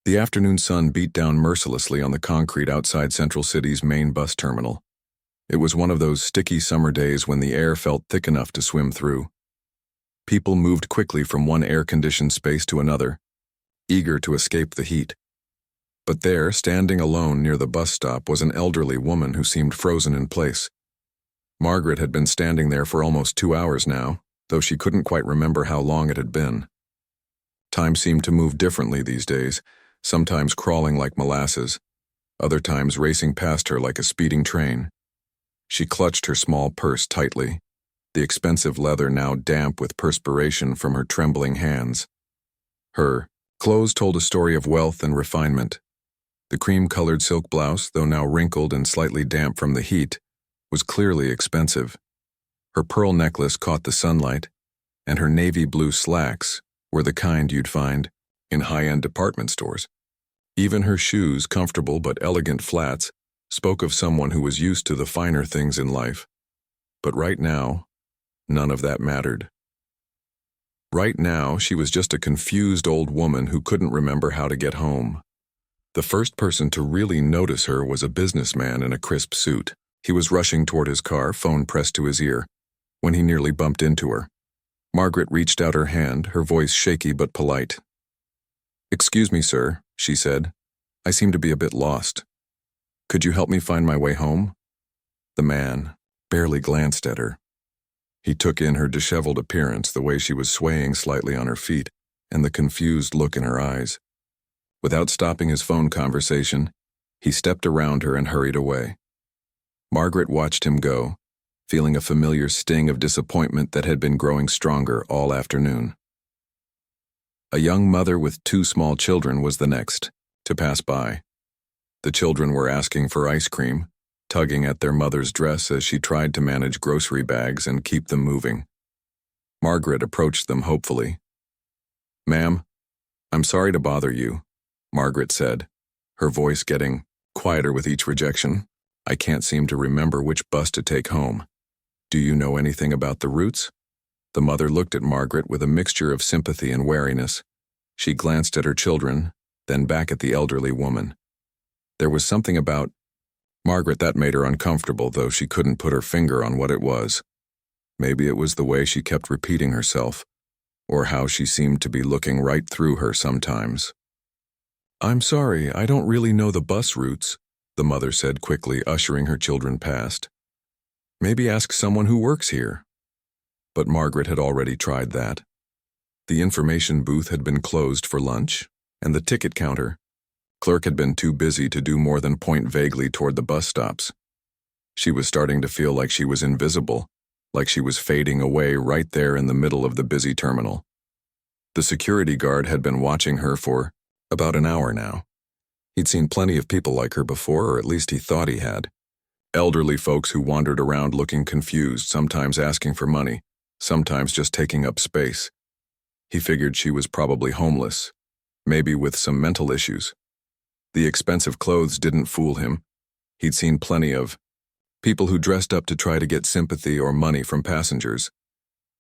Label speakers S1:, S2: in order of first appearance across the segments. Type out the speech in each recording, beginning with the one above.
S1: The afternoon sun beat down mercilessly on the concrete outside Central City's main bus terminal. It was one of those sticky summer days when the air felt thick enough to swim through. People moved quickly from one air-conditioned space to another, eager to escape the heat. But there, standing alone near the bus stop, was an elderly woman who seemed frozen in place. Margaret had been standing there for almost 2 hours now, though she couldn't quite remember how long it had been. Time seemed to move differently these days, sometimes crawling like molasses, other times racing past her like a speeding train. She clutched her small purse tightly, the expensive leather now damp with perspiration from her trembling hands. Her clothes told a story of wealth and refinement. The cream-colored silk blouse, though now wrinkled and slightly damp from the heat, was clearly expensive. Her pearl necklace caught the sunlight, and her navy blue slacks were the kind you'd find in high-end department stores. Even her shoes, comfortable but elegant flats, spoke of someone who was used to the finer things in life. But right now, none of that mattered. Right now, she was just a confused old woman who couldn't remember how to get home. The first person to really notice her was a businessman in a crisp suit. He was rushing toward his car, phone pressed to his ear, when he nearly bumped into her. Margaret reached out her hand, her voice shaky but polite. "Excuse me, sir," she said. "I seem to be a bit lost. Could you help me find my way home?" The man barely glanced at her. He took in her disheveled appearance, the way she was swaying slightly on her feet, and the confused look in her eyes. Without stopping his phone conversation, he stepped around her and hurried away. Margaret watched him go, feeling a familiar sting of disappointment that had been growing stronger all afternoon. A young mother with 2 small children was the next to pass by. The children were asking for ice cream, tugging at their mother's dress as she tried to manage grocery bags and keep them moving. Margaret approached them hopefully. "Ma'am, I'm sorry to bother you," Margaret said, her voice getting quieter with each rejection. "I can't seem to remember which bus to take home. Do you know anything about the routes?" The mother looked at Margaret with a mixture of sympathy and wariness. She glanced at her children, then back at the elderly woman. There was something about Margaret that made her uncomfortable, though she couldn't put her finger on what it was. Maybe it was the way she kept repeating herself, or how she seemed to be looking right through her sometimes. "I'm sorry, I don't really know the bus routes," the mother said quickly, ushering her children past. "Maybe ask someone who works here." But Margaret had already tried that. The information booth had been closed for lunch, and the ticket counter clerk had been too busy to do more than point vaguely toward the bus stops. She was starting to feel like she was invisible, like she was fading away right there in the middle of the busy terminal. The security guard had been watching her for about an hour now. He'd seen plenty of people like her before, or at least he thought he had. Elderly folks who wandered around looking confused, sometimes asking for money, sometimes just taking up space. He figured she was probably homeless, maybe with some mental issues. The expensive clothes didn't fool him. He'd seen plenty of people who dressed up to try to get sympathy or money from passengers.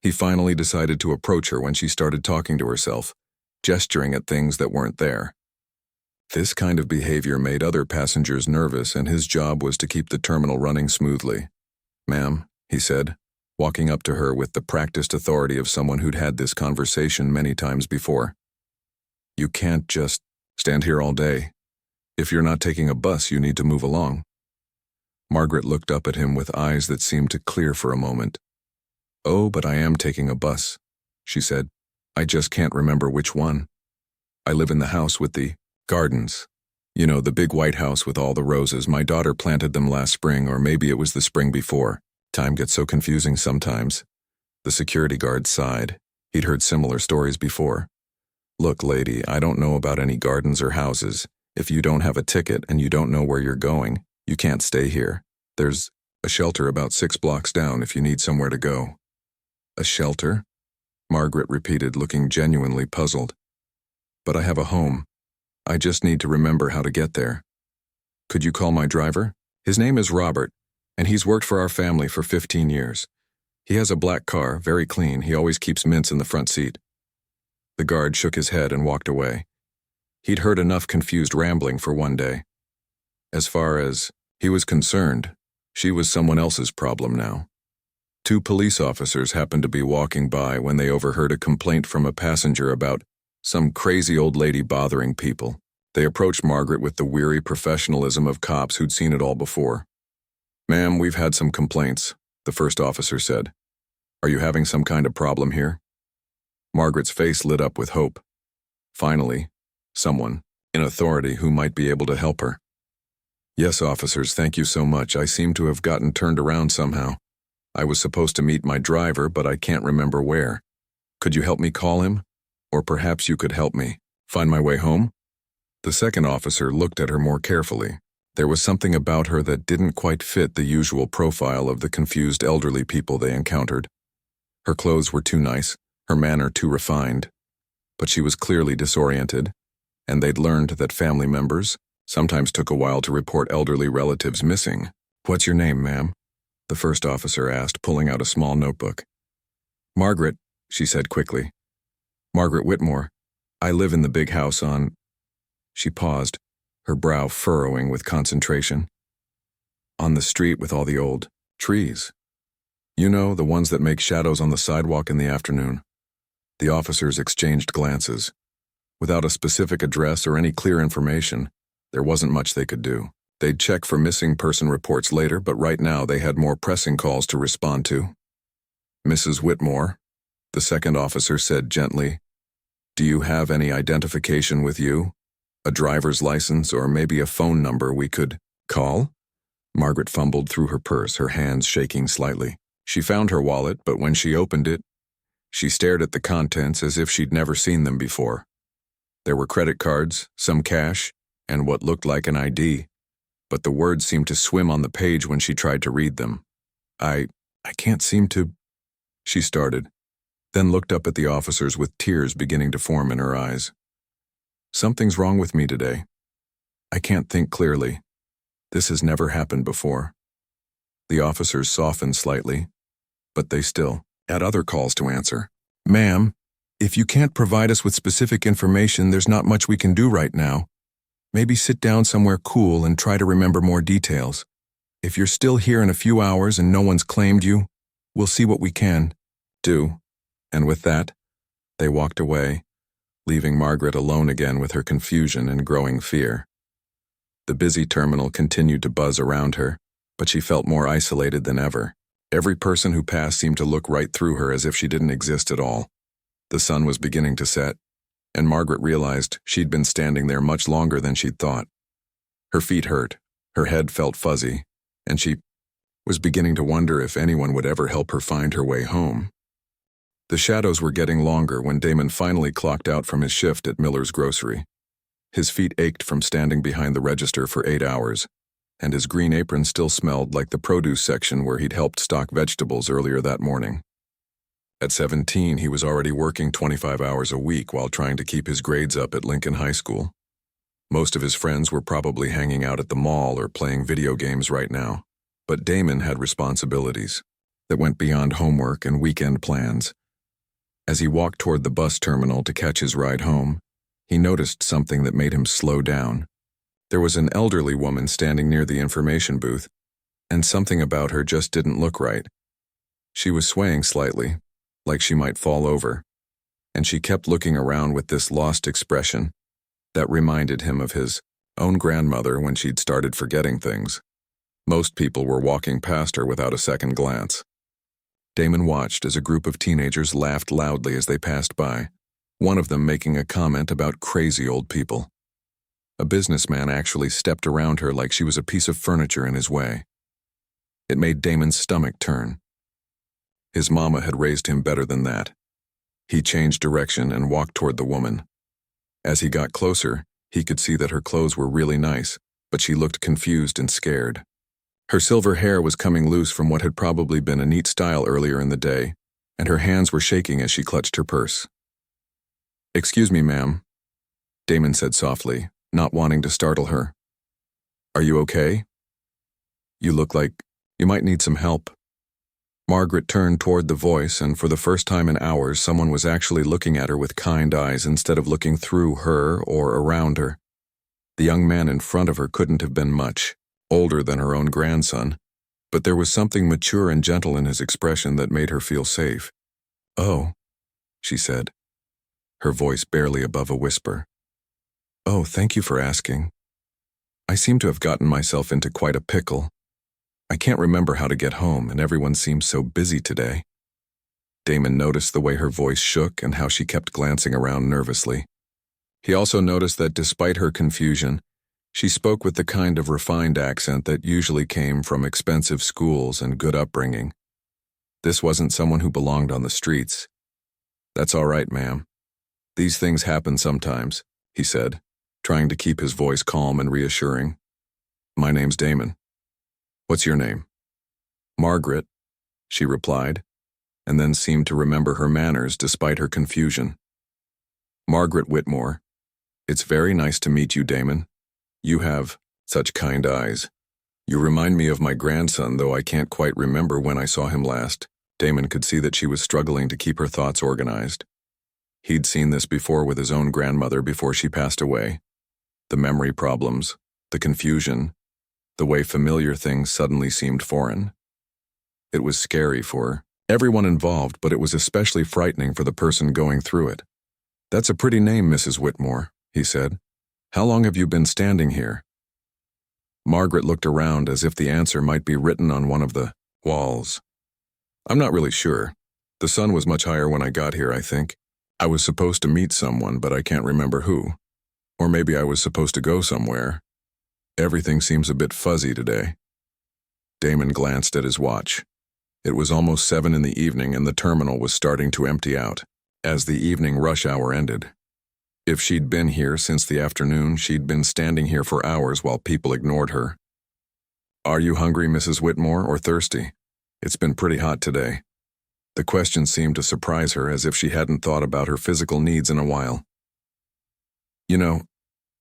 S1: He finally decided to approach her when she started talking to herself, gesturing at things that weren't there. This kind of behavior made other passengers nervous, and his job was to keep the terminal running smoothly. "Ma'am," he said, walking up to her with the practiced authority of someone who'd had this conversation many times before. "You can't just stand here all day. If you're not taking a bus, you need to move along." Margaret looked up at him with eyes that seemed to clear for a moment. "Oh, but I am taking a bus," she said. "I just can't remember which one. I live in the house with the gardens. You know, the big white house with all the roses. My daughter planted them last spring, or maybe it was the spring before. Time gets so confusing sometimes." The security guard sighed. He'd heard similar stories before. "Look, lady, I don't know about any gardens or houses. If you don't have a ticket and you don't know where you're going, you can't stay here. There's a shelter about 6 blocks down if you need somewhere to go." "A shelter?" Margaret repeated, looking genuinely puzzled. "But I have a home. I just need to remember how to get there. Could you call my driver? His name is Robert, and he's worked for our family for 15 years. He has a black car, very clean. He always keeps mints in the front seat." The guard shook his head and walked away. He'd heard enough confused rambling for one day. As far as he was concerned, she was someone else's problem now. Two police officers happened to be walking by when they overheard a complaint from a passenger about some crazy old lady bothering people. They approached Margaret with the weary professionalism of cops who'd seen it all before. "Ma'am, we've had some complaints," the first officer said. "Are you having some kind of problem here?" Margaret's face lit up with hope. Finally, someone in authority who might be able to help her. "Yes, officers, thank you so much. I seem to have gotten turned around somehow. I was supposed to meet my driver, but I can't remember where. Could you help me call him? Or perhaps you could help me find my way home?" The second officer looked at her more carefully. There was something about her that didn't quite fit the usual profile of the confused elderly people they encountered. Her clothes were too nice, her manner too refined. But she was clearly disoriented, and they'd learned that family members sometimes took a while to report elderly relatives missing. "What's your name, ma'am?" the first officer asked, pulling out a small notebook. "Margaret," she said quickly. "Margaret Whitmore. I live in the big house on—" She paused, her brow furrowing with concentration. "On the street with all the old trees. You know, the ones that make shadows on the sidewalk in the afternoon." The officers exchanged glances. Without a specific address or any clear information, there wasn't much they could do. They'd check for missing person reports later, but right now they had more pressing calls to respond to. "Mrs. Whitmore," the second officer said gently, "do you have any identification with you? A driver's license or maybe a phone number we could call?" Margaret fumbled through her purse, her hands shaking slightly. She found her wallet, but when she opened it, she stared at the contents as if she'd never seen them before. There were credit cards, some cash, and what looked like an ID, but the words seemed to swim on the page when she tried to read them. I can't seem to—" she started, then looked up at the officers with tears beginning to form in her eyes. "Something's wrong with me today. I can't think clearly. This has never happened before." The officers softened slightly, but they still had other calls to answer. "Ma'am, if you can't provide us with specific information, there's not much we can do right now. Maybe sit down somewhere cool and try to remember more details. If you're still here in a few hours and no one's claimed you, we'll see what we can do." And with that, they walked away, leaving Margaret alone again with her confusion and growing fear. The busy terminal continued to buzz around her, but she felt more isolated than ever. Every person who passed seemed to look right through her as if she didn't exist at all. The sun was beginning to set, and Margaret realized she'd been standing there much longer than she'd thought. Her feet hurt, her head felt fuzzy, and she was beginning to wonder if anyone would ever help her find her way home. The shadows were getting longer when Damon finally clocked out from his shift at Miller's grocery. His feet ached from standing behind the register for 8 hours, and his green apron still smelled like the produce section where he'd helped stock vegetables earlier that morning. At 17, he was already working 25 hours a week while trying to keep his grades up at Lincoln High School. Most of his friends were probably hanging out at the mall or playing video games right now, but Damon had responsibilities that went beyond homework and weekend plans. As he walked toward the bus terminal to catch his ride home, he noticed something that made him slow down. There was an elderly woman standing near the information booth, and something about her just didn't look right. She was swaying slightly, like she might fall over, and she kept looking around with this lost expression that reminded him of his own grandmother when she'd started forgetting things. Most people were walking past her without a second glance. Damon watched as a group of teenagers laughed loudly as they passed by, one of them making a comment about crazy old people. A businessman actually stepped around her like she was a piece of furniture in his way. It made Damon's stomach turn. His mama had raised him better than that. He changed direction and walked toward the woman. As he got closer, he could see that her clothes were really nice, but she looked confused and scared. Her silver hair was coming loose from what had probably been a neat style earlier in the day, and her hands were shaking as she clutched her purse. "Excuse me, ma'am," Damon said softly, not wanting to startle her. "Are you okay? You look like you might need some help." Margaret turned toward the voice, and for the first time in hours, someone was actually looking at her with kind eyes instead of looking through her or around her. The young man in front of her couldn't have been much older than her own grandson, but there was something mature and gentle in his expression that made her feel safe. "Oh," she said, her voice barely above a whisper. "Oh, thank you for asking. I seem to have gotten myself into quite a pickle. I can't remember how to get home, and everyone seems so busy today." Damon noticed the way her voice shook and how she kept glancing around nervously. He also noticed that despite her confusion, she spoke with the kind of refined accent that usually came from expensive schools and good upbringing. This wasn't someone who belonged on the streets. "That's all right, ma'am. These things happen sometimes," he said, trying to keep his voice calm and reassuring. "My name's Damon. What's your name?" "Margaret," she replied, and then seemed to remember her manners despite her confusion. "Margaret Whitmore. It's very nice to meet you, Damon. You have such kind eyes. You remind me of my grandson, though I can't quite remember when I saw him last." Damon could see that she was struggling to keep her thoughts organized. He'd seen this before with his own grandmother before she passed away. The memory problems, the confusion, the way familiar things suddenly seemed foreign. It was scary for everyone involved, but it was especially frightening for the person going through it. "That's a pretty name, Mrs. Whitmore," he said. "How long have you been standing here?" Margaret looked around as if the answer might be written on one of the walls. "I'm not really sure. The sun was much higher when I got here, I think. I was supposed to meet someone, but I can't remember who. Or maybe I was supposed to go somewhere. Everything seems a bit fuzzy today." Damon glanced at his watch. It was almost 7 in the evening and the terminal was starting to empty out as the evening rush hour ended. If she'd been here since the afternoon, she'd been standing here for hours while people ignored her. "Are you hungry, Mrs. Whitmore, or thirsty? It's been pretty hot today." The question seemed to surprise her, as if she hadn't thought about her physical needs in a while. "You know,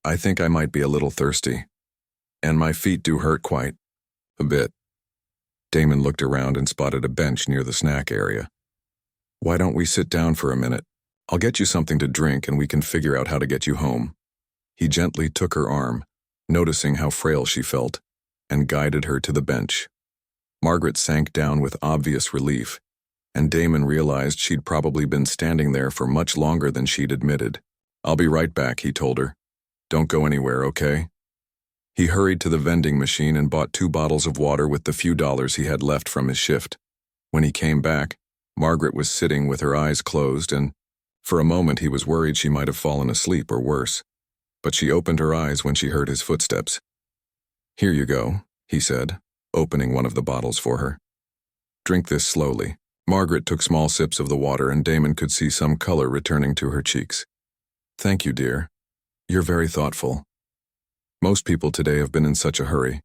S1: I think I might be a little thirsty. And my feet do hurt quite a bit." Damon looked around and spotted a bench near the snack area. "Why don't we sit down for a minute? I'll get you something to drink and we can figure out how to get you home." He gently took her arm, noticing how frail she felt, and guided her to the bench. Margaret sank down with obvious relief, and Damon realized she'd probably been standing there for much longer than she'd admitted. "I'll be right back," he told her. "Don't go anywhere, okay?" He hurried to the vending machine and bought 2 bottles of water with the few dollars he had left from his shift. When he came back, Margaret was sitting with her eyes closed, and for a moment he was worried she might have fallen asleep or worse. But she opened her eyes when she heard his footsteps. "Here you go," he said, opening one of the bottles for her. "Drink this slowly." Margaret took small sips of the water and Damon could see some color returning to her cheeks. "Thank you, dear. You're very thoughtful. Most people today have been in such a hurry."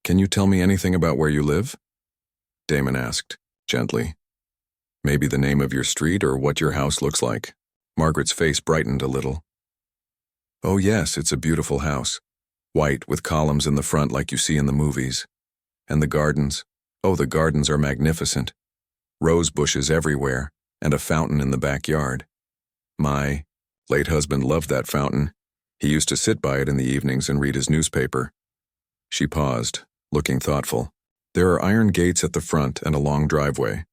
S1: "Can you tell me anything about where you live?" Damon asked, gently. "Maybe the name of your street or what your house looks like." Margaret's face brightened a little. "Oh yes, it's a beautiful house. White with columns in the front like you see in the movies. And the gardens. Oh, the gardens are magnificent. Rose bushes everywhere, and a fountain in the backyard. My late husband loved that fountain. He used to sit by it in the evenings and read his newspaper." She paused, looking thoughtful. "There are iron gates at the front and a long driveway.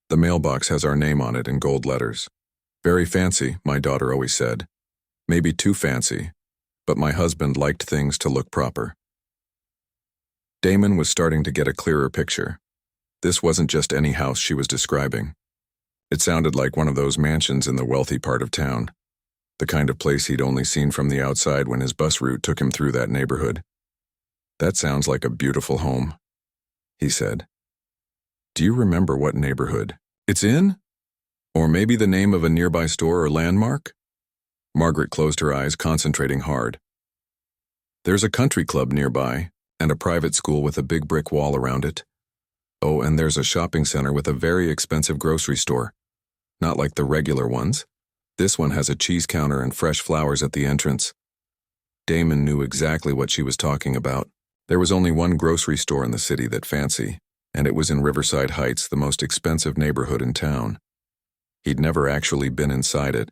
S1: The mailbox has our name on it in gold letters. Very fancy, my daughter always said. Maybe too fancy, but my husband liked things to look proper." Damon was starting to get a clearer picture. This wasn't just any house she was describing. It sounded like one of those mansions in the wealthy part of town, the kind of place he'd only seen from the outside when his bus route took him through that neighborhood. "That sounds like a beautiful home," he said. "Do you remember what neighborhood it's in? Or maybe the name of a nearby store or landmark?" Margaret closed her eyes, concentrating hard. "There's a country club nearby, and a private school with a big brick wall around it. Oh, and there's a shopping center with a very expensive grocery store. Not like the regular ones. This one has a cheese counter and fresh flowers at the entrance." Damon knew exactly what she was talking about. There was only one grocery store in the city that fancy, and it was in Riverside Heights, the most expensive neighborhood in town. He'd never actually been inside it,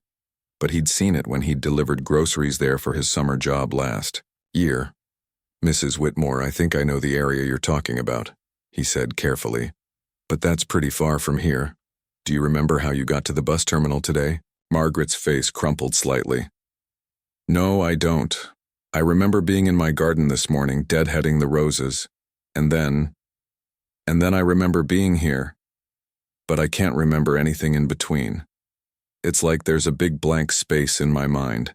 S1: but he'd seen it when he'd delivered groceries there for his summer job last year. "Mrs. Whitmore, I think I know the area you're talking about," he said carefully. "But that's pretty far from here. Do you remember how you got to the bus terminal today?" Margaret's face crumpled slightly. "No, I don't. I remember being in my garden this morning, deadheading the roses, and then I remember being here. But I can't remember anything in between. It's like there's a big blank space in my mind."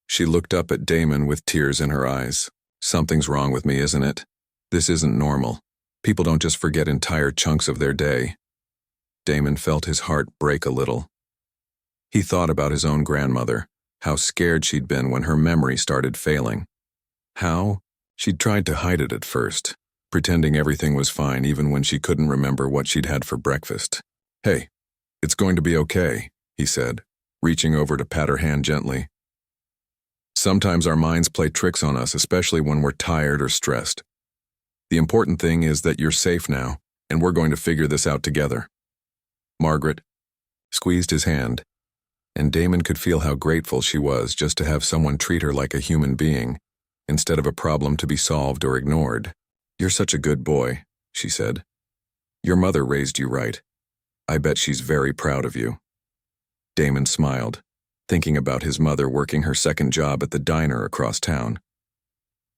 S1: She looked up at Damon with tears in her eyes. "Something's wrong with me, isn't it? This isn't normal. People don't just forget entire chunks of their day." Damon felt his heart break a little. He thought about his own grandmother, how scared she'd been when her memory started failing. How she'd tried to hide it at first, pretending everything was fine even when she couldn't remember what she'd had for breakfast. "Hey, it's going to be okay," he said, reaching over to pat her hand gently. "Sometimes our minds play tricks on us, especially when we're tired or stressed. The important thing is that you're safe now, and we're going to figure this out together." Margaret squeezed his hand, and Damon could feel how grateful she was just to have someone treat her like a human being, instead of a problem to be solved or ignored. "You're such a good boy," she said. "Your mother raised you right. I bet she's very proud of you." Damon smiled, thinking about his mother working her second job at the diner across town.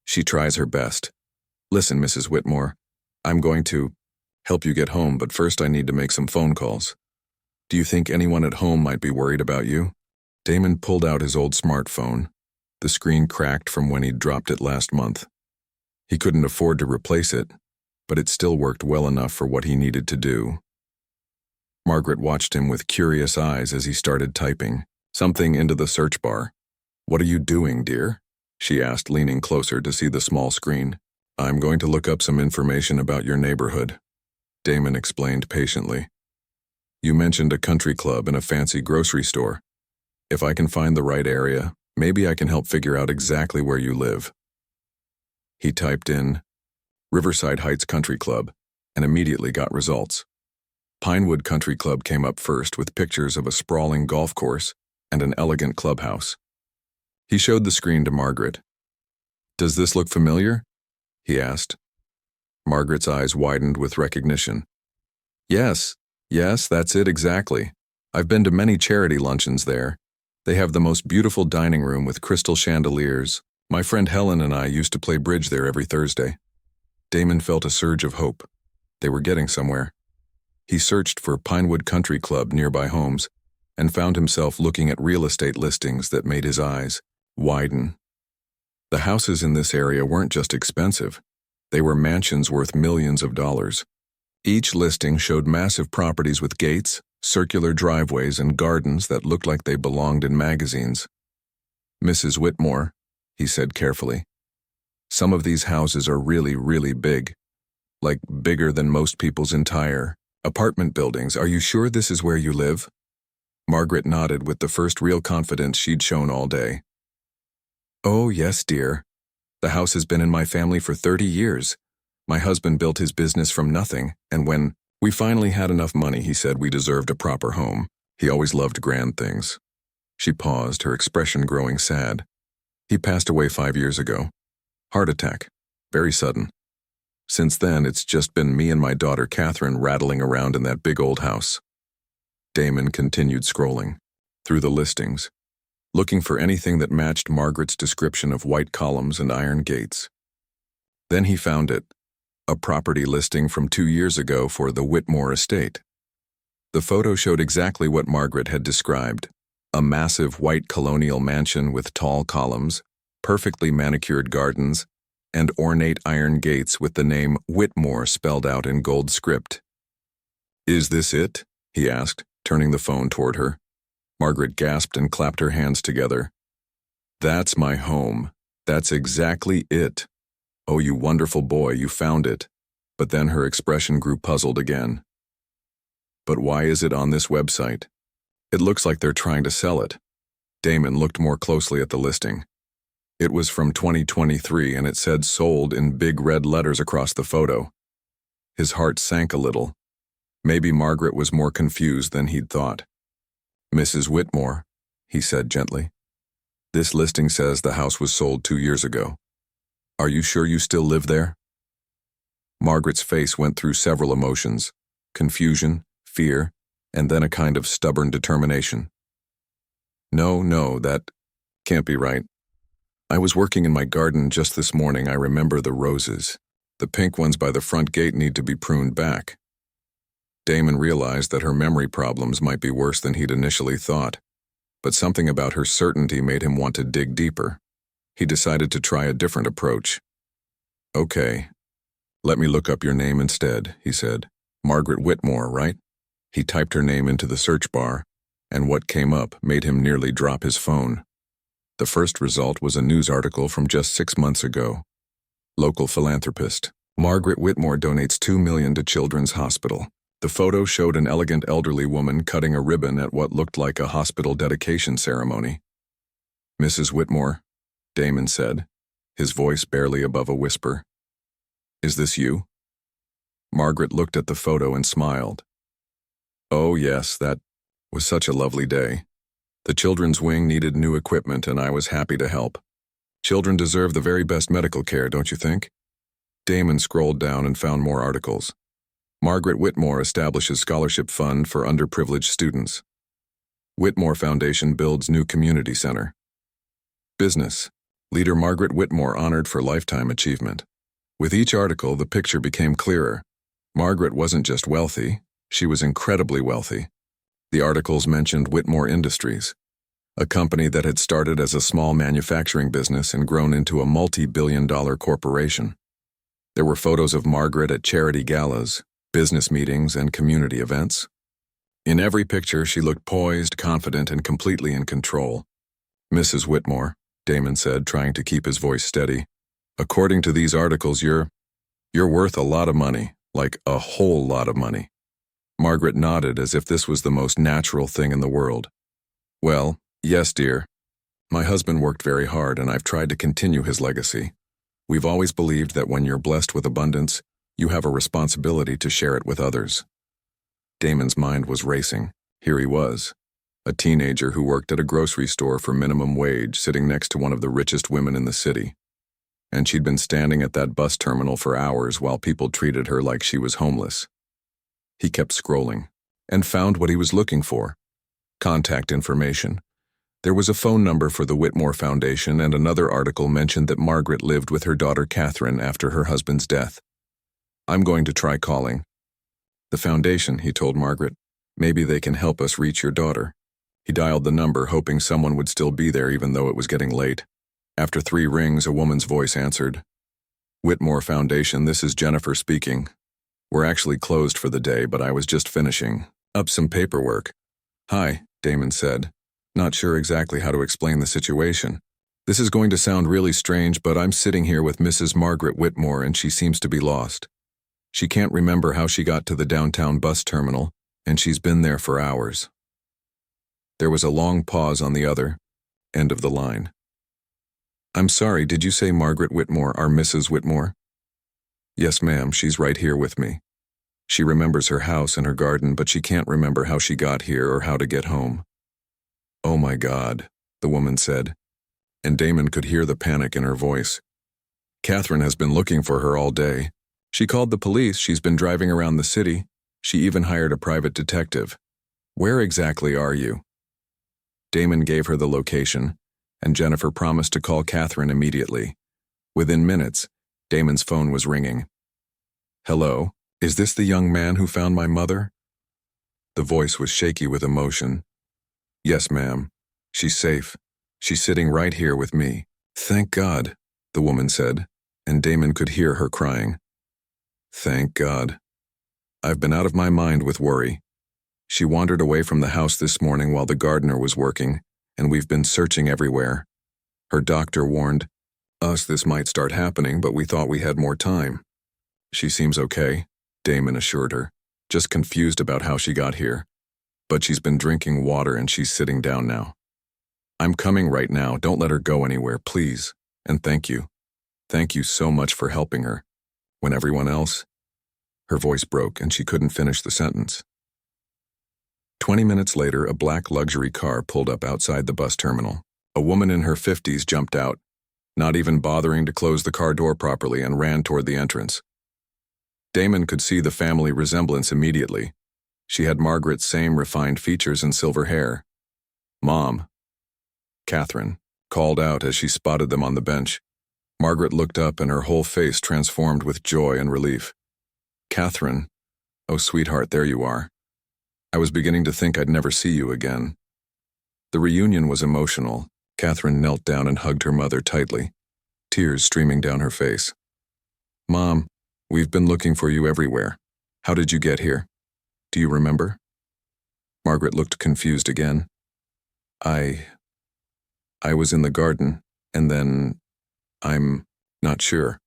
S1: "She tries her best. Listen, Mrs. Whitmore, I'm going to help you get home, but first I need to make some phone calls. Do you think anyone at home might be worried about you?" Damon pulled out his old smartphone. The screen cracked from when he'd dropped it last month. He couldn't afford to replace it, but it still worked well enough for what he needed to do. Margaret watched him with curious eyes as he started typing something into the search bar. "What are you doing, dear?" she asked, leaning closer to see the small screen. "I'm going to look up some information about your neighborhood," Damon explained patiently. "You mentioned a country club and a fancy grocery store. If I can find the right area, maybe I can help figure out exactly where you live." He typed in Riverside Heights Country Club and immediately got results. Pinewood Country Club came up first with pictures of a sprawling golf course and an elegant clubhouse. He showed the screen to Margaret. "Does this look familiar?" he asked. Margaret's eyes widened with recognition. Yes, that's it exactly. I've been to many charity luncheons there. They have the most beautiful dining room with crystal chandeliers. My friend Helen and I used to play bridge there every Thursday." Damon felt a surge of hope. They were getting somewhere. He searched for Pinewood Country Club nearby homes and found himself looking at real estate listings that made his eyes widen. The houses in this area weren't just expensive. They were mansions worth millions of dollars. Each listing showed massive properties with gates, circular driveways, and gardens that looked like they belonged in magazines. "Mrs. Whitmore," he said carefully, "some of these houses are really, really big. Like bigger than most people's entire apartment buildings. Are you sure this is where you live?" Margaret nodded with the first real confidence she'd shown all day. "Oh, yes, dear. The house has been in my family for 30 years. My husband built his business from nothing, and when we finally had enough money, he said we deserved a proper home. He always loved grand things." She paused, her expression growing sad. "He passed away 5 years ago. Heart attack. Very sudden. Since then, it's just been me and my daughter Catherine rattling around in that big old house." Damon continued scrolling through the listings, looking for anything that matched Margaret's description of white columns and iron gates. Then he found it, a property listing from 2 years ago for the Whitmore estate. The photo showed exactly what Margaret had described, a massive white colonial mansion with tall columns, perfectly manicured gardens, and ornate iron gates with the name Whitmore spelled out in gold script. "Is this it?" he asked, turning the phone toward her. Margaret gasped and clapped her hands together. "That's my home. That's exactly it. Oh, you wonderful boy, you found it." But then her expression grew puzzled again. "But why is it on this website? It looks like they're trying to sell it." Damon looked more closely at the listing. It was from 2023 and it said sold in big red letters across the photo. His heart sank a little. Maybe Margaret was more confused than he'd thought. "Mrs. Whitmore," he said gently. "This listing says the house was sold 2 years ago. Are you sure you still live there?" Margaret's face went through several emotions: confusion, fear, and then a kind of stubborn determination. No, that can't be right. I was working in my garden just this morning. I remember the roses. The pink ones by the front gate need to be pruned back." Damon realized that her memory problems might be worse than he'd initially thought, but something about her certainty made him want to dig deeper. He decided to try a different approach. "Okay, let me look up your name instead," he said. "Margaret Whitmore, right?" He typed her name into the search bar, and what came up made him nearly drop his phone. The first result was a news article from just 6 months ago. Local philanthropist: Margaret Whitmore donates $2 million to Children's Hospital. The photo showed an elegant elderly woman cutting a ribbon at what looked like a hospital dedication ceremony. "Mrs. Whitmore," Damon said, his voice barely above a whisper. "Is this you?" Margaret looked at the photo and smiled. "Oh yes, that was such a lovely day. The children's wing needed new equipment and I was happy to help. Children deserve the very best medical care, don't you think?" Damon scrolled down and found more articles. Margaret Whitmore establishes scholarship fund for underprivileged students. Whitmore Foundation builds new community center. Business: leader Margaret Whitmore honored for lifetime achievement. With each article, the picture became clearer. Margaret wasn't just wealthy, she was incredibly wealthy. The articles mentioned Whitmore Industries, a company that had started as a small manufacturing business and grown into a multi-billion-dollar corporation. There were photos of Margaret at charity galas, business meetings, and community events. In every picture, she looked poised, confident, and completely in control. "Mrs. Whitmore," Damon said, trying to keep his voice steady, "according to these articles, you're worth a lot of money, like a whole lot of money." Margaret nodded as if this was the most natural thing in the world. "Well, yes, dear. My husband worked very hard, and I've tried to continue his legacy. We've always believed that when you're blessed with abundance, you have a responsibility to share it with others." Damon's mind was racing. Here he was, a teenager who worked at a grocery store for minimum wage, sitting next to one of the richest women in the city. And she'd been standing at that bus terminal for hours while people treated her like she was homeless. He kept scrolling, and found what he was looking for: contact information. There was a phone number for the Whitmore Foundation, and another article mentioned that Margaret lived with her daughter Catherine after her husband's death. "I'm going to try calling." "The foundation," he told Margaret. "Maybe they can help us reach your daughter." He dialed the number, hoping someone would still be there even though it was getting late. After 3 rings, a woman's voice answered. "Whitmore Foundation, this is Jennifer speaking. We're actually closed for the day, but I was just finishing up some paperwork." "Hi," Damon said, not sure exactly how to explain the situation. "This is going to sound really strange, but I'm sitting here with Mrs. Margaret Whitmore and she seems to be lost. She can't remember how she got to the downtown bus terminal, and she's been there for hours." There was a long pause on the other end of the line. "I'm sorry, did you say Margaret Whitmore, our Mrs. Whitmore?" "Yes, ma'am, she's right here with me. She remembers her house and her garden, but she can't remember how she got here or how to get home." "Oh my God," the woman said, and Damon could hear the panic in her voice. "Catherine has been looking for her all day. She called the police, she's been driving around the city. She even hired a private detective. Where exactly are you?" Damon gave her the location, and Jennifer promised to call Catherine immediately. Within minutes, Damon's phone was ringing. "Hello, is this the young man who found my mother?" The voice was shaky with emotion. "Yes, ma'am. She's safe. She's sitting right here with me." "Thank God," the woman said, and Damon could hear her crying. "Thank God. I've been out of my mind with worry. She wandered away from the house this morning while the gardener was working, and we've been searching everywhere. Her doctor warned us this might start happening, but we thought we had more time." "She seems okay," Damon assured her, just confused about how she got here. "But she's been drinking water and she's sitting down now. I'm coming right now, don't let her go anywhere, please, and thank you. Thank you so much for helping her, when everyone else..." Her voice broke and she couldn't finish the sentence. 20 minutes later, a black luxury car pulled up outside the bus terminal. A woman in her 50s jumped out, not even bothering to close the car door properly, and ran toward the entrance. Damon could see the family resemblance immediately. She had Margaret's same refined features and silver hair. "Mom," Catherine called out as she spotted them on the bench. Margaret looked up and her whole face transformed with joy and relief. "Catherine, oh sweetheart, there you are. I was beginning to think I'd never see you again." The reunion was emotional. Catherine knelt down and hugged her mother tightly, tears streaming down her face. "Mom, we've been looking for you everywhere. How did you get here? Do you remember?" Margaret looked confused again. I was in the garden, and then, I'm not sure.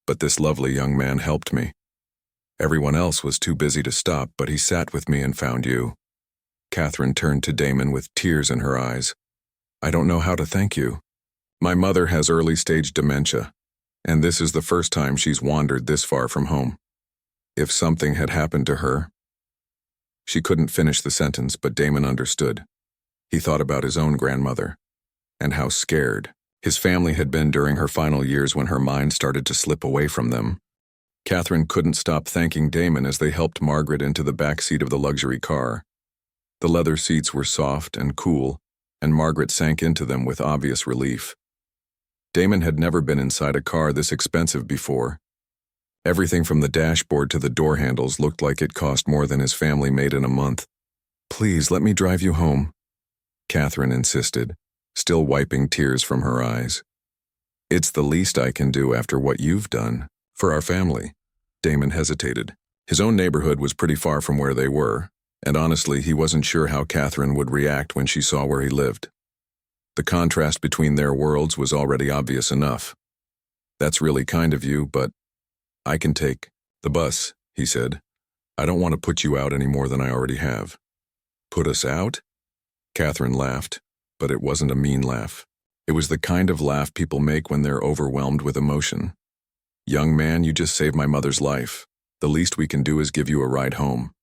S1: But this lovely young man helped me. Everyone else was too busy to stop, but he sat with me and found you." Catherine turned to Damon with tears in her eyes. "I don't know how to thank you. My mother has early-stage dementia, and this is the first time she's wandered this far from home. If something had happened to her—" She couldn't finish the sentence, but Damon understood. He thought about his own grandmother, and how scared his family had been during her final years when her mind started to slip away from them. Catherine couldn't stop thanking Damon as they helped Margaret into the back seat of the luxury car. The leather seats were soft and cool, and Margaret sank into them with obvious relief. Damon had never been inside a car this expensive before. Everything from the dashboard to the door handles looked like it cost more than his family made in a month. "Please, let me drive you home," Catherine insisted, still wiping tears from her eyes. "It's the least I can do after what you've done for our family." Damon hesitated. His own neighborhood was pretty far from where they were, and honestly, he wasn't sure how Catherine would react when she saw where he lived. The contrast between their worlds was already obvious enough. "That's really kind of you, but I can take the bus," he said. "I don't want to put you out any more than I already have." "Put us out?" Catherine laughed, but it wasn't a mean laugh. It was the kind of laugh people make when they're overwhelmed with emotion. "Young man, you just saved my mother's life. The least we can do is give you a ride home."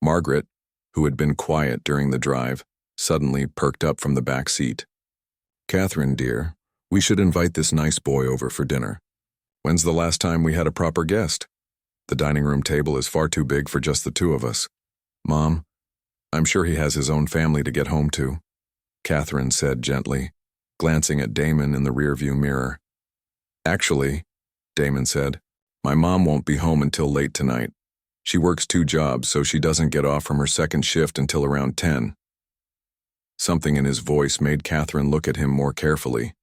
S1: Margaret, who had been quiet during the drive, suddenly perked up from the back seat. "Catherine, dear, we should invite this nice boy over for dinner. When's the last time we had a proper guest? The dining room table is far too big for just the two of us. Mom, I'm sure he has his own family to get home to," Catherine said gently, glancing at Damon in the rearview mirror. "Actually," Damon said, "my mom won't be home until late tonight. She works 2 jobs, so she doesn't get off from her second shift until around 10. Something in his voice made Catherine look at him more carefully.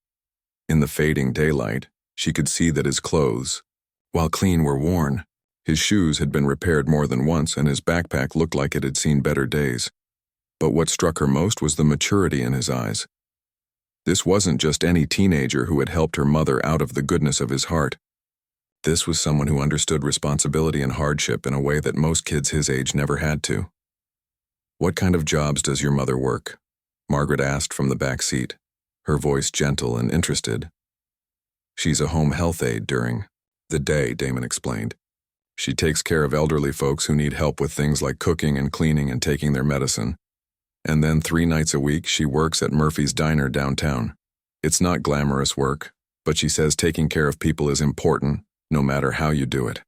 S1: In the fading daylight, she could see that his clothes, while clean, were worn. His shoes had been repaired more than once, and his backpack looked like it had seen better days. But what struck her most was the maturity in his eyes. This wasn't just any teenager who had helped her mother out of the goodness of his heart. This was someone who understood responsibility and hardship in a way that most kids his age never had to. "What kind of jobs does your mother work?" Margaret asked from the back seat, her voice gentle and interested. "She's a home health aide during the day," Damon explained. "She takes care of elderly folks who need help with things like cooking and cleaning and taking their medicine. And then 3 nights a week, she works at Murphy's Diner downtown. It's not glamorous work, but she says taking care of people is important, no matter how you do it."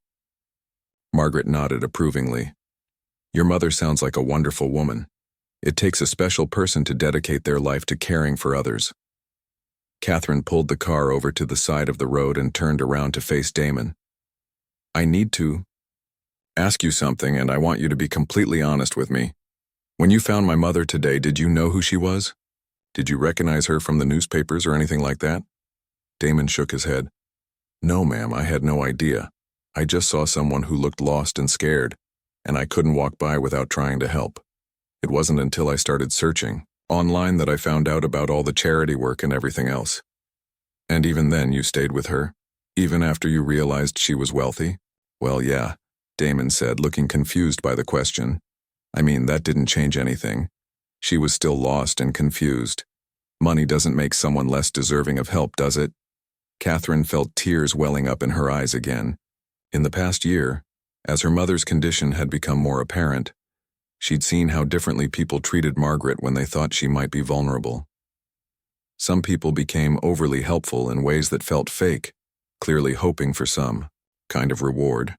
S1: Margaret nodded approvingly. "Your mother sounds like a wonderful woman. It takes a special person to dedicate their life to caring for others." Catherine pulled the car over to the side of the road and turned around to face Damon. "I need to ask you something, and I want you to be completely honest with me. When you found my mother today, did you know who she was? Did you recognize her from the newspapers or anything like that?" Damon shook his head. "No, ma'am, I had no idea. I just saw someone who looked lost and scared, and I couldn't walk by without trying to help. It wasn't until I started searching online that I found out about all the charity work and everything else." "And even then you stayed with her? Even after you realized she was wealthy?" "Well, yeah," Damon said, looking confused by the question. "I mean, that didn't change anything. She was still lost and confused. Money doesn't make someone less deserving of help, does it?" Catherine felt tears welling up in her eyes again. In the past year, As her mother's condition had become more apparent, she'd seen how differently people treated Margaret when they thought she might be vulnerable. Some people became overly helpful in ways that felt fake, clearly hoping for some kind of reward.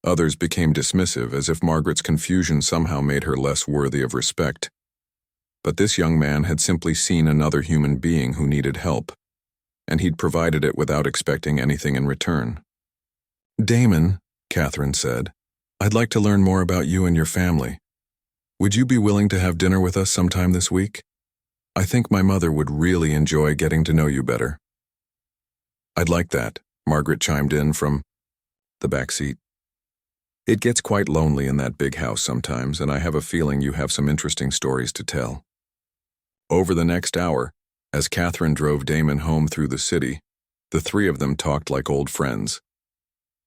S1: Others became dismissive, as if Margaret's confusion somehow made her less worthy of respect. But this young man had simply seen another human being who needed help, and he'd provided it without expecting anything in return. "Damon," Catherine said, "I'd like to learn more about you and your family. Would you be willing to have dinner with us sometime this week? I think my mother would really enjoy getting to know you better." "I'd like that," Margaret chimed in from the back seat. "It gets quite lonely in that big house sometimes, and I have a feeling you have some interesting stories to tell." Over the next hour, as Catherine drove Damon home through the city, the three of them talked like old friends.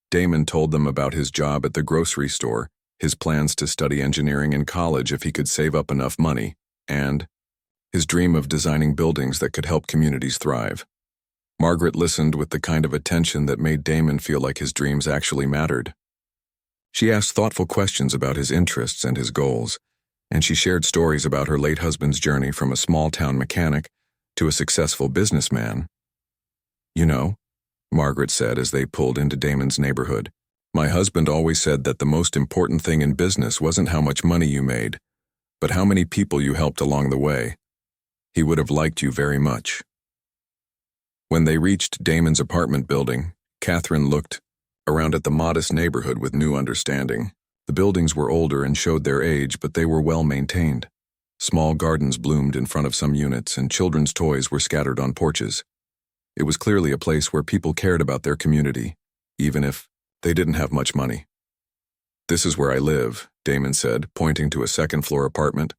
S1: Damon told them about his job at the grocery store, his plans to study engineering in college if he could save up enough money, and his dream of designing buildings that could help communities thrive. Margaret listened with the kind of attention that made Damon feel like his dreams actually mattered. She asked thoughtful questions about his interests and his goals, and she shared stories about her late husband's journey from a small-town mechanic to a successful businessman. "You know," Margaret said as they pulled into Damon's neighborhood, "my husband always said that the most important thing in business wasn't how much money you made, but how many people you helped along the way. He would have liked you very much." When they reached Damon's apartment building, Catherine looked around at the modest neighborhood with new understanding. The buildings were older and showed their age, but they were well maintained. Small gardens bloomed in front of some units, and children's toys were scattered on porches. It was clearly a place where people cared about their community, even if they didn't have much money. "This is where I live," Damon said, pointing to a second-floor apartment.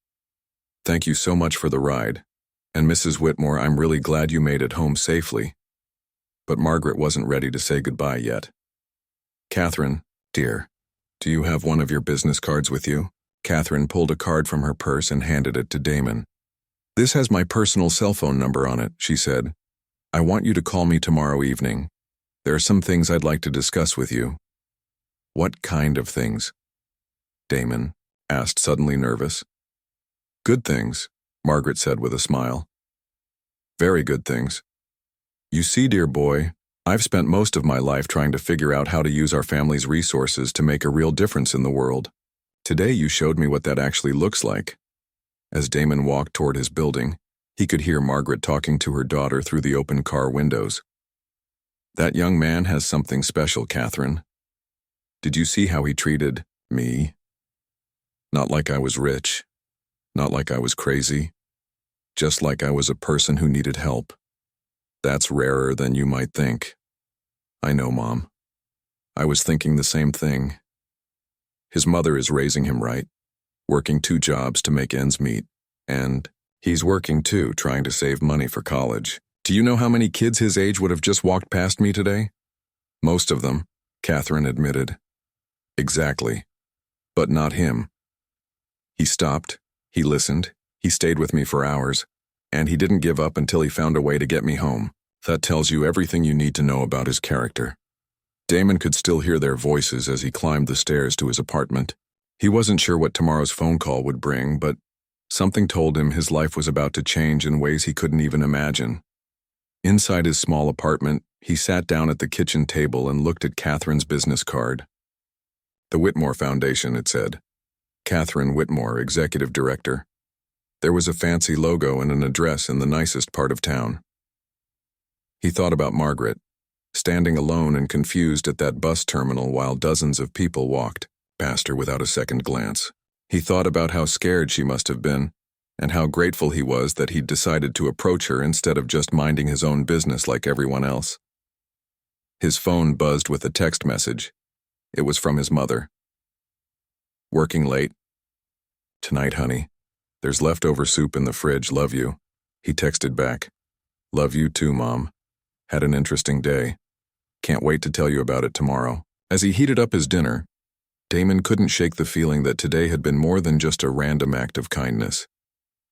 S1: "Thank you so much for the ride. And Mrs. Whitmore, I'm really glad you made it home safely." But Margaret wasn't ready to say goodbye yet. "Catherine, dear, do you have one of your business cards with you?" Catherine pulled a card from her purse and handed it to Damon. "This has my personal cell phone number on it," she said. "I want you to call me tomorrow evening. There are some things I'd like to discuss with you." "What kind of things?" Damon asked, suddenly nervous. "Good things," Margaret said with a smile. "Very good things. You see, dear boy, I've spent most of my life trying to figure out how to use our family's resources to make a real difference in the world. Today you showed me what that actually looks like." As Damon walked toward his building, he could hear Margaret talking to her daughter through the open car windows. "That young man has something special, Catherine. Did you see how he treated me? Not like I was rich, not like I was crazy, just like I was a person who needed help. That's rarer than you might think." "I know, Mom. I was thinking the same thing. His mother is raising him right, working 2 jobs to make ends meet, and he's working too, trying to save money for college. Do you know how many kids his age would have just walked past me today?" "Most of them," Catherine admitted. "Exactly. But not him. He stopped, he listened, he stayed with me for hours, and he didn't give up until he found a way to get me home. That tells you everything you need to know about his character." Damon could still hear their voices as he climbed the stairs to his apartment. He wasn't sure what tomorrow's phone call would bring, but something told him his life was about to change in ways he couldn't even imagine. Inside his small apartment, he sat down at the kitchen table and looked at Catherine's business card. "The Whitmore Foundation," it said. "Catherine Whitmore, Executive Director." There was a fancy logo and an address in the nicest part of town. He thought about Margaret, standing alone and confused at that bus terminal while dozens of people walked past her without a second glance. He thought about how scared she must have been, and how grateful he was that he'd decided to approach her instead of just minding his own business like everyone else. His phone buzzed with a text message. It was from his mother. "Working late? Tonight, honey. There's leftover soup in the fridge, love you." He texted back. "Love you too, Mom. Had an interesting day. Can't wait to tell you about it tomorrow." As he heated up his dinner, Damon couldn't shake the feeling that today had been more than just a random act of kindness.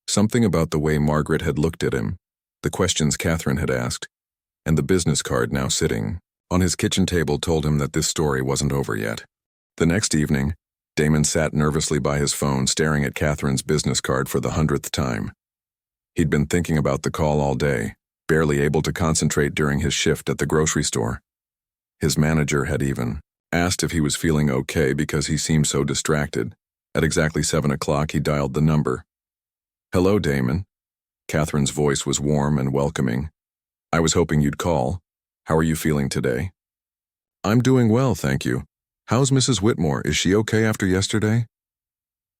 S1: Something about the way Margaret had looked at him, the questions Catherine had asked, and the business card now sitting on his kitchen table told him that this story wasn't over yet. The next evening, Damon sat nervously by his phone staring at Catherine's business card for the 100th time. He'd been thinking about the call all day, barely able to concentrate during his shift at the grocery store. His manager had even asked if he was feeling okay because he seemed so distracted. At exactly 7 o'clock, he dialed the number. "Hello, Damon." Catherine's voice was warm and welcoming. "I was hoping you'd call. How are you feeling today?" "I'm doing well, thank you. How's Mrs. Whitmore? Is she okay after yesterday?"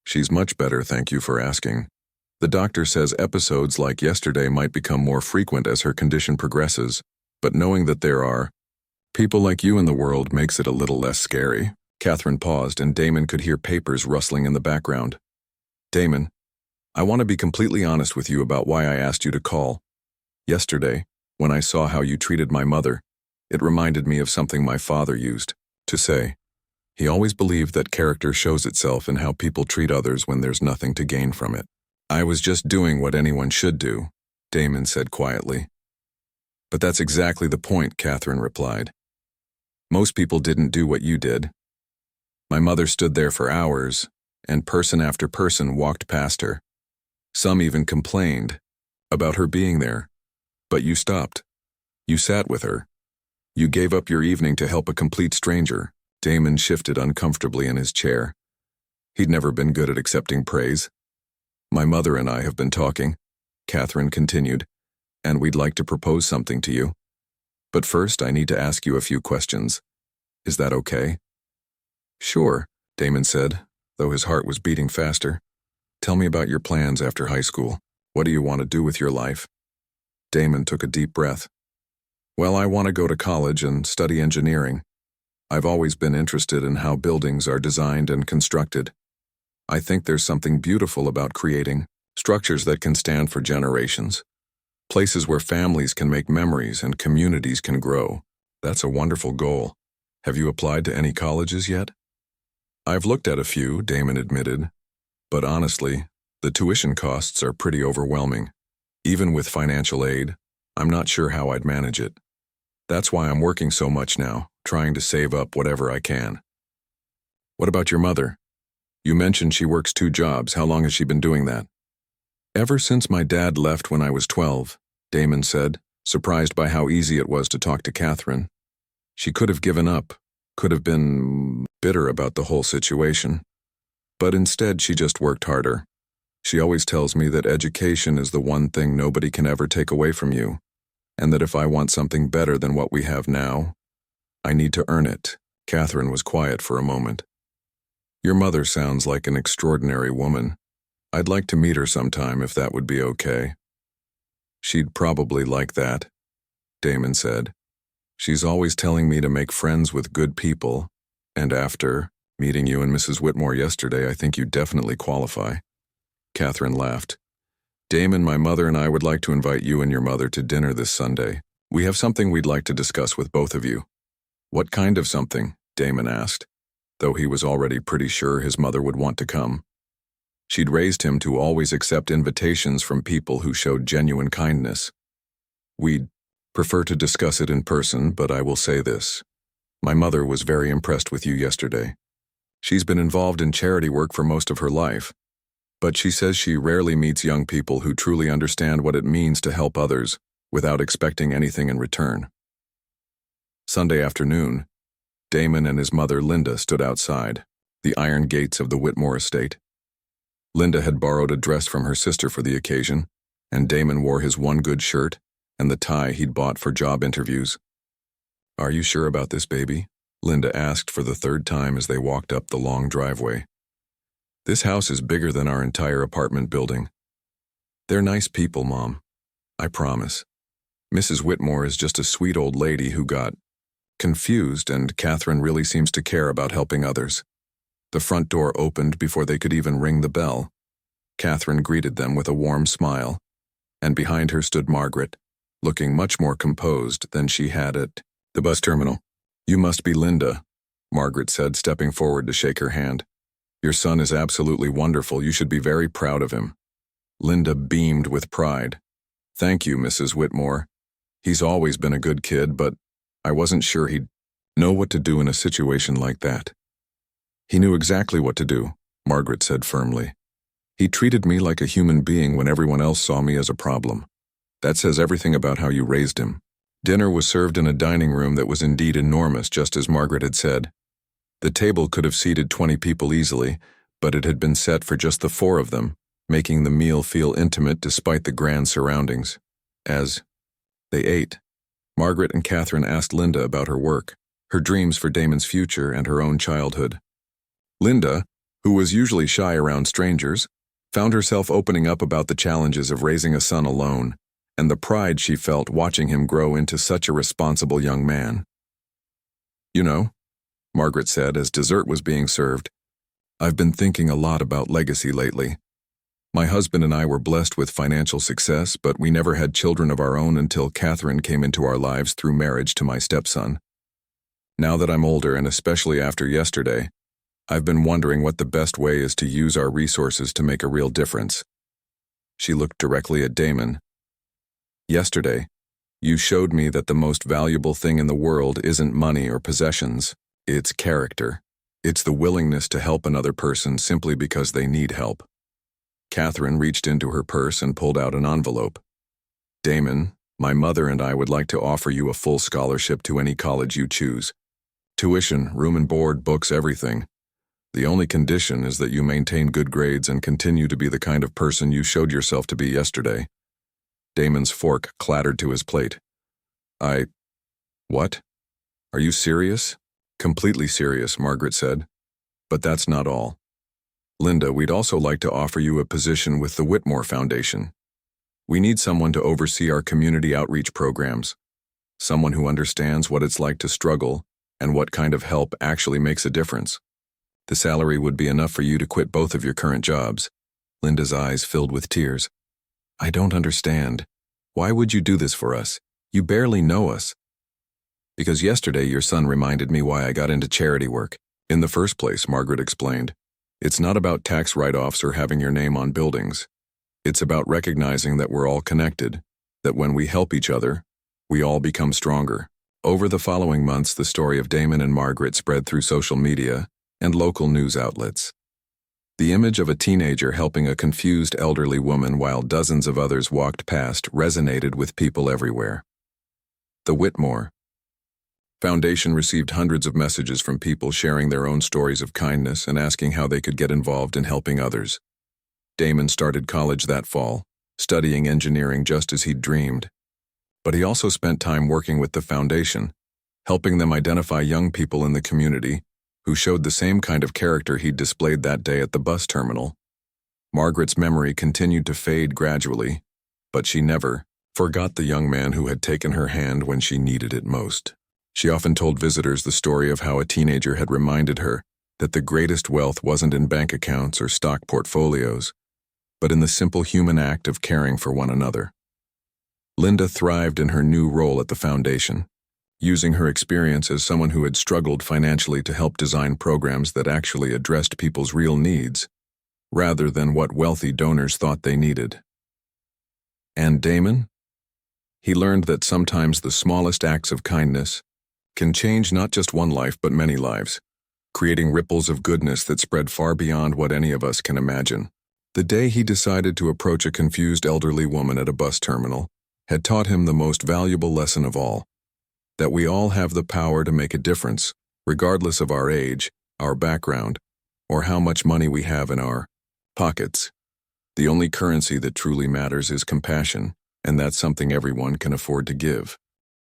S1: "She's much better, thank you for asking. The doctor says episodes like yesterday might become more frequent as her condition progresses, but knowing that there are people like you in the world makes it a little less scary." Catherine paused, and Damon could hear papers rustling in the background. "Damon, I want to be completely honest with you about why I asked you to call. Yesterday, when I saw how you treated my mother, it reminded me of something my father used to say. He always believed that character shows itself in how people treat others when there's nothing to gain from it." "I was just doing what anyone should do," Damon said quietly. "But that's exactly the point," Catherine replied. "Most people didn't do what you did. My mother stood there for hours, and person after person walked past her. Some even complained about her being there. But you stopped. You sat with her. You gave up your evening to help a complete stranger." Damon shifted uncomfortably in his chair. He'd never been good at accepting praise. "My mother and I have been talking," Catherine continued, "and we'd like to propose something to you. But first, I need to ask you a few questions. Is that okay?" "Sure," Damon said, though his heart was beating faster. "Tell me about your plans after high school. What do you want to do with your life?" Damon took a deep breath. "Well, I want to go to college and study engineering. I've always been interested in how buildings are designed and constructed. I think there's something beautiful about creating structures that can stand for generations. Places where families can make memories and communities can grow. That's a wonderful goal. Have you applied to any colleges yet?" "I've looked at a few," Damon admitted. "But honestly, the tuition costs are pretty overwhelming. Even with financial aid, I'm not sure how I'd manage it. That's why I'm working so much now, trying to save up whatever I can." "What about your mother? You mentioned she works 2 jobs. How long has she been doing that?" "Ever since my dad left when I was 12, Damon said, surprised by how easy it was to talk to Catherine. She could have given up, could have been bitter about the whole situation. But instead, she just worked harder. She always tells me that education is the one thing nobody can ever take away from you, and that if I want something better than what we have now, I need to earn it." Catherine was quiet for a moment. "Your mother sounds like an extraordinary woman. I'd like to meet her sometime if that would be okay." "She'd probably like that," Damon said. "She's always telling me to make friends with good people, and after meeting you and Mrs. Whitmore yesterday, I think you definitely qualify." Catherine laughed. "Damon, my mother and I would like to invite you and your mother to dinner this Sunday. We have something we'd like to discuss with both of you." "What kind of something?" Damon asked, though he was already pretty sure his mother would want to come. She'd raised him to always accept invitations from people who showed genuine kindness. "We'd prefer to discuss it in person, but I will say this. My mother was very impressed with you yesterday. She's been involved in charity work for most of her life, but she says she rarely meets young people who truly understand what it means to help others without expecting anything in return." Sunday afternoon, Damon and his mother Linda stood outside the iron gates of the Whitmore estate. Linda had borrowed a dress from her sister for the occasion, and Damon wore his one good shirt and the tie he'd bought for job interviews. "Are you sure about this, baby?" Linda asked for the 3rd time as they walked up the long driveway. "This house is bigger than our entire apartment building. They're nice people, Mom. I promise. Mrs. Whitmore is just a sweet old lady who got confused, and Catherine really seems to care about helping others." The front door opened before they could even ring the bell. Catherine greeted them with a warm smile, and behind her stood Margaret, looking much more composed than she had at the bus terminal. "You must be Linda," Margaret said, stepping forward to shake her hand. "Your son is absolutely wonderful. You should be very proud of him." Linda beamed with pride. "Thank you, Mrs. Whitmore. He's always been a good kid, but I wasn't sure he'd know what to do in a situation like that." He knew exactly what to do, Margaret said firmly. He treated me like a human being when everyone else saw me as a problem. That says everything about how you raised him. Dinner was served in a dining room that was indeed enormous, just as Margaret had said. The table could have seated 20 people easily, but it had been set for just the 4 of them, making the meal feel intimate despite the grand surroundings. As they ate, Margaret and Catherine asked Linda about her work, her dreams for Damon's future, and her own childhood. Linda, who was usually shy around strangers, found herself opening up about the challenges of raising a son alone, and the pride she felt watching him grow into such a responsible young man. "You know," Margaret said as dessert was being served, "I've been thinking a lot about legacy lately. My husband and I were blessed with financial success, but we never had children of our own until Catherine came into our lives through marriage to my stepson. Now that I'm older, and especially after yesterday, I've been wondering what the best way is to use our resources to make a real difference." She looked directly at Damon. "Yesterday, you showed me that the most valuable thing in the world isn't money or possessions. It's character. It's the willingness to help another person simply because they need help." Catherine reached into her purse and pulled out an envelope. "Damon, my mother and I would like to offer you a full scholarship to any college you choose. Tuition, room and board, books, everything. The only condition is that you maintain good grades and continue to be the kind of person you showed yourself to be yesterday." Damon's fork clattered to his plate. What? Are you serious?" "Completely serious," Margaret said. "But that's not all. Linda, we'd also like to offer you a position with the Whitmore Foundation. We need someone to oversee our community outreach programs, someone who understands what it's like to struggle and what kind of help actually makes a difference. The salary would be enough for you to quit both of your current jobs." Linda's eyes filled with tears. "I don't understand. Why would you do this for us? You barely know us." "Because yesterday your son reminded me why I got into charity work. In the first place," Margaret explained, "it's not about tax write-offs or having your name on buildings. It's about recognizing that we're all connected, that when we help each other, we all become stronger." Over the following months, the story of Damon and Margaret spread through social media and local news outlets. The image of a teenager helping a confused elderly woman while dozens of others walked past resonated with people everywhere. The Whitmore Foundation received hundreds of messages from people sharing their own stories of kindness and asking how they could get involved in helping others. Damon started college that fall, studying engineering just as he'd dreamed. But he also spent time working with the foundation, helping them identify young people in the community who showed the same kind of character he'd displayed that day at the bus terminal. Margaret's memory continued to fade gradually, but she never forgot the young man who had taken her hand when she needed it most. She often told visitors the story of how a teenager had reminded her that the greatest wealth wasn't in bank accounts or stock portfolios, but in the simple human act of caring for one another. Linda thrived in her new role at the foundation, using her experience as someone who had struggled financially to help design programs that actually addressed people's real needs, rather than what wealthy donors thought they needed. And Damon? He learned that sometimes the smallest acts of kindness can change not just one life but many lives, creating ripples of goodness that spread far beyond what any of us can imagine. The day he decided to approach a confused elderly woman at a bus terminal had taught him the most valuable lesson of all, that we all have the power to make a difference, regardless of our age, our background, or how much money we have in our pockets. The only currency that truly matters is compassion, and that's something everyone can afford to give.